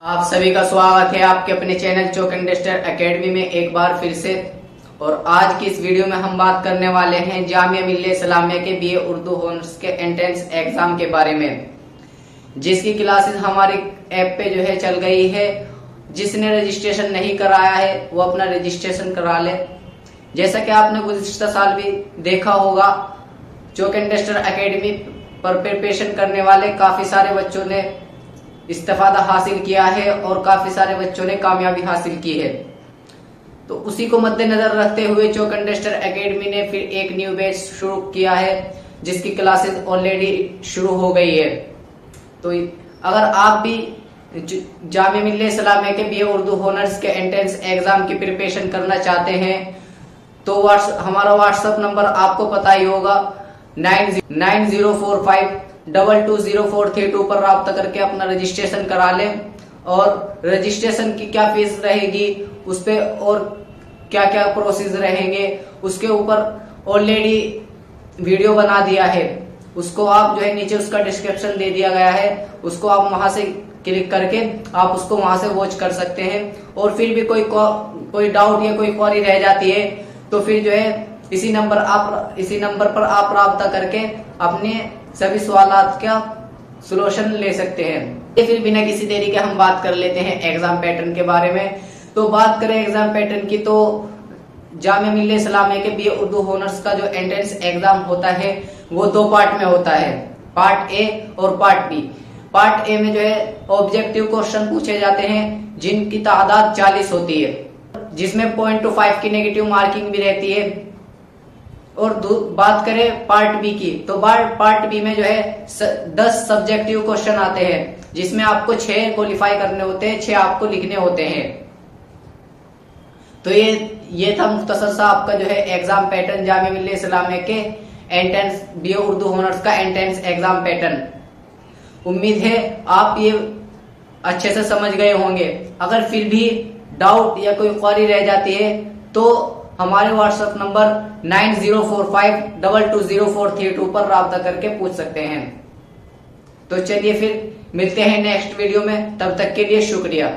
आप सभी का स्वागत है आपके अपने चैनल चौक इंडस्टर एकेडमी में एक बार फिर से। और आज की इस वीडियो में हम बात करने वाले हैं जामिया मिल्लिया इस्लामिया के बीए उर्दू ऑनर्स के एंट्रेंस एग्जाम के बारे में, जिसकी क्लासेस हमारे ऐप पे जो है चल गई है। जिसने रजिस्ट्रेशन नहीं कराया है वो अपना रजिस्ट्रेशन करा ले। जैसा कि आपने गुज़िश्ता साल भी देखा होगा, चौक इंडस्टर एकेडमी पर प्रिपरेशन करने वाले काफी सारे बच्चों ने इस्तेफादा हासिल किया है और काफी सारे बच्चों ने कामयाबी हासिल की है। तो उसी को मद्देनजर रखते हुए चौक इंडस्टर एकेडमी ने फिर एक न्यू बैच शुरू किया है, जिसकी क्लासेस ऑलरेडी शुरू हो गई है। तो अगर आप भी जामिया मिल्लिया इस्लामिया के बीए उर्दू ऑनर्स के एंट्रेंस एग्जाम की प्रिपरेशन करना चाहते हैं तो हमारा व्हाट्सएप नंबर आपको पता ही होगा, 9045220432 पर राब्ता करके अपना रजिस्ट्रेशन करा लें। और रजिस्ट्रेशन की क्या फीस रहेगी, उस पे और क्या क्या प्रोसेस रहेंगे, उसके ऊपर ऑलरेडी वीडियो बना दिया है। उसको आप जो है नीचे उसका डिस्क्रिप्शन दे दिया गया है, उसको आप वहां से क्लिक करके आप उसको वहां से वॉच कर सकते हैं। और फिर भी कोई डाउट या कोई क्वेरी रह जाती है तो फिर जो है इसी नंबर पर आप राब्ता करके अपने सभी सवालात का सॉल्यूशन ले सकते हैं। फिर बिना किसी देरी के हम बात कर लेते हैं एग्जाम पैटर्न के बारे में। तो बात करें एग्जाम पैटर्न की, तो जामिया मिल्लिया इस्लामिया के बीए उर्दू ऑनर्स का जो एंट्रेंस एग्जाम होता है वो दो पार्ट में होता है, पार्ट ए और पार्ट बी। पार्ट ए में जो है ऑब्जेक्टिव क्वेश्चन पूछे जाते हैं, जिनकी तादाद 40 होती है, जिसमें 0.25 की नेगेटिव मार्किंग भी रहती है। और बात करें पार्ट बी की, तो पार्ट बी में जो है 10 सब्जेक्टिव क्वेश्चन आते हैं, जिसमें आपको 6 क्वालिफाई करने होते हैं, 6 आपको लिखने होते हैं। तो ये था मुख्तसर सा आपका जो है एग्जाम पैटर्न जामिया मिल्लिया इस्लामिया के एंट्रेंस बीए उर्दू ऑनर्स का एंट्रेंस एग्जाम पैटर्न। उम्मीद है आप ये अच्छे से समझ गए होंगे। अगर फिर भी डाउट या कोई क्वेरी रह जाती है तो हमारे व्हाट्सएप नंबर 9045220432 पर राब्ता करके पूछ सकते हैं। तो चलिए फिर मिलते हैं नेक्स्ट वीडियो में, तब तक के लिए शुक्रिया।